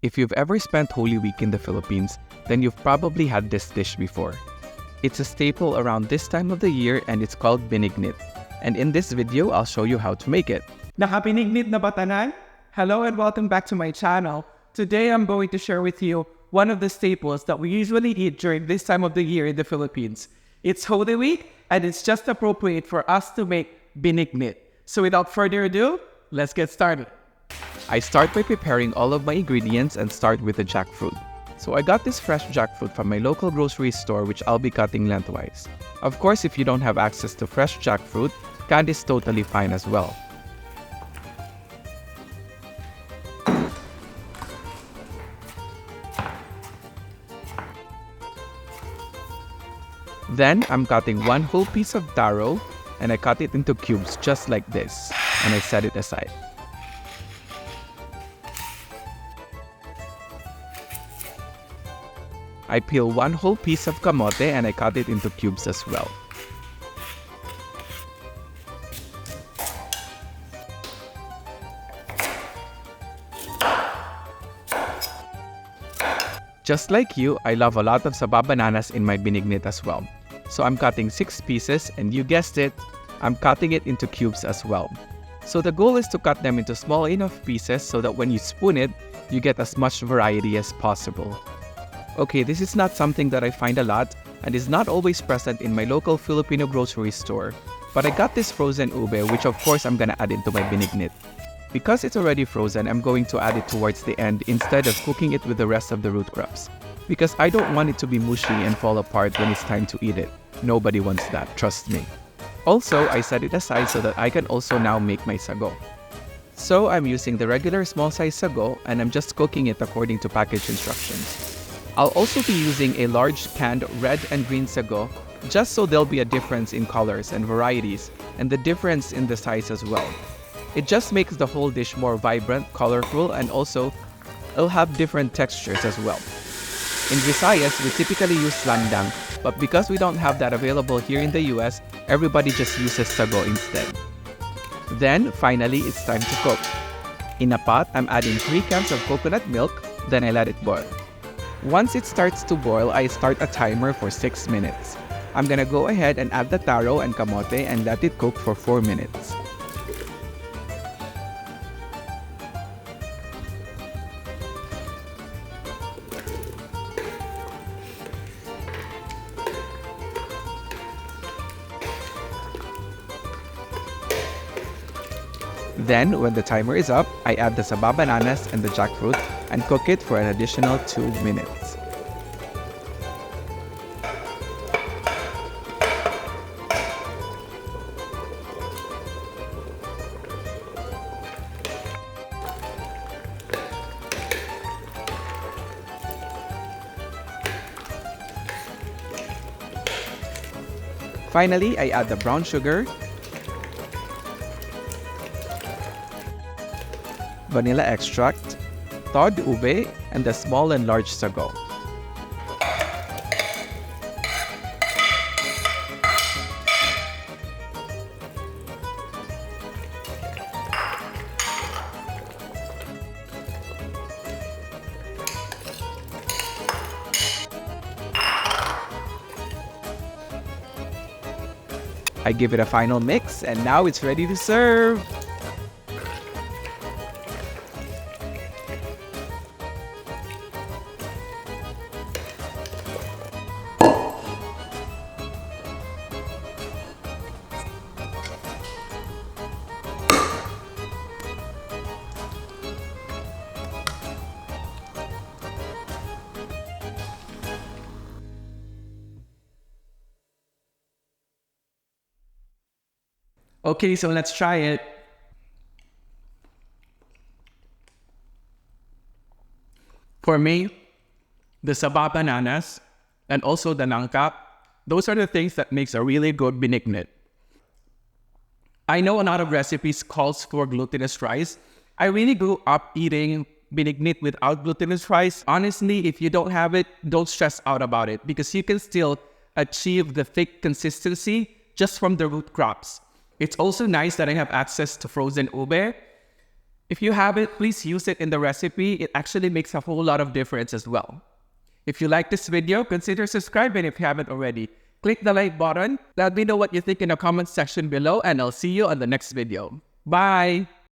If you've ever spent Holy Week in the Philippines, then you've probably had this dish before. It's a staple around this time of the year and it's called Binignit. And in this video, I'll show you how to make it. Naka Binignit, naba, tanan? Hello and welcome back to my channel. Today I'm going to share with you one of the staples that we usually eat during this time of the year in the Philippines. It's Holy Week and it's just appropriate for us to make Binignit. So without further ado, let's get started. I start by preparing all of my ingredients and start with the jackfruit. So I got this fresh jackfruit from my local grocery store which I'll be cutting lengthwise. Of course, if you don't have access to fresh jackfruit, canned is totally fine as well. Then I'm cutting one whole piece of taro and I cut it into cubes just like this and I set it aside. I peel one whole piece of camote and I cut it into cubes as well. Just like you, I love a lot of saba bananas in my binignit as well. So I'm cutting 6 pieces and you guessed it, I'm cutting it into cubes as well. So the goal is to cut them into small enough pieces so that when you spoon it, you get as much variety as possible. Okay, this is not something that I find a lot and is not always present in my local Filipino grocery store. But I got this frozen ube which of course I'm gonna add into my binignit. Because it's already frozen, I'm going to add it towards the end instead of cooking it with the rest of the root crops. Because I don't want it to be mushy and fall apart when it's time to eat it. Nobody wants that, trust me. Also, I set it aside so that I can also now make my sago. So I'm using the regular small size sago and I'm just cooking it according to package instructions. I'll also be using a large canned red and green sago just so there'll be a difference in colors and varieties and the difference in the size as well. It just makes the whole dish more vibrant, colorful, and also it'll have different textures as well. In Visayas, we typically use landang, but because we don't have that available here in the US, everybody just uses sago instead. Then, finally, it's time to cook. In a pot, I'm adding 3 cans of coconut milk, then I let it boil. Once it starts to boil, I start a timer for 6 minutes. I'm gonna go ahead and add the taro and camote and let it cook for 4 minutes. Then, when the timer is up, I add the saba bananas and the jackfruit and cook it for an additional 2 minutes. Finally, I add the brown sugar, vanilla extract, thawed ube, and the small and large sago. I give it a final mix and now it's ready to serve! Okay, so let's try it. For me, the saba bananas and also the nangka, those are the things that makes a really good binignit. I know a lot of recipes calls for glutinous rice. I really grew up eating binignit without glutinous rice. Honestly, if you don't have it, don't stress out about it because you can still achieve the thick consistency just from the root crops. It's also nice that I have access to frozen ube. If you have it, please use it in the recipe. It actually makes a whole lot of difference as well. If you like this video, consider subscribing if you haven't already. Click the like button. Let me know what you think in the comment section below, and I'll see you on the next video. Bye!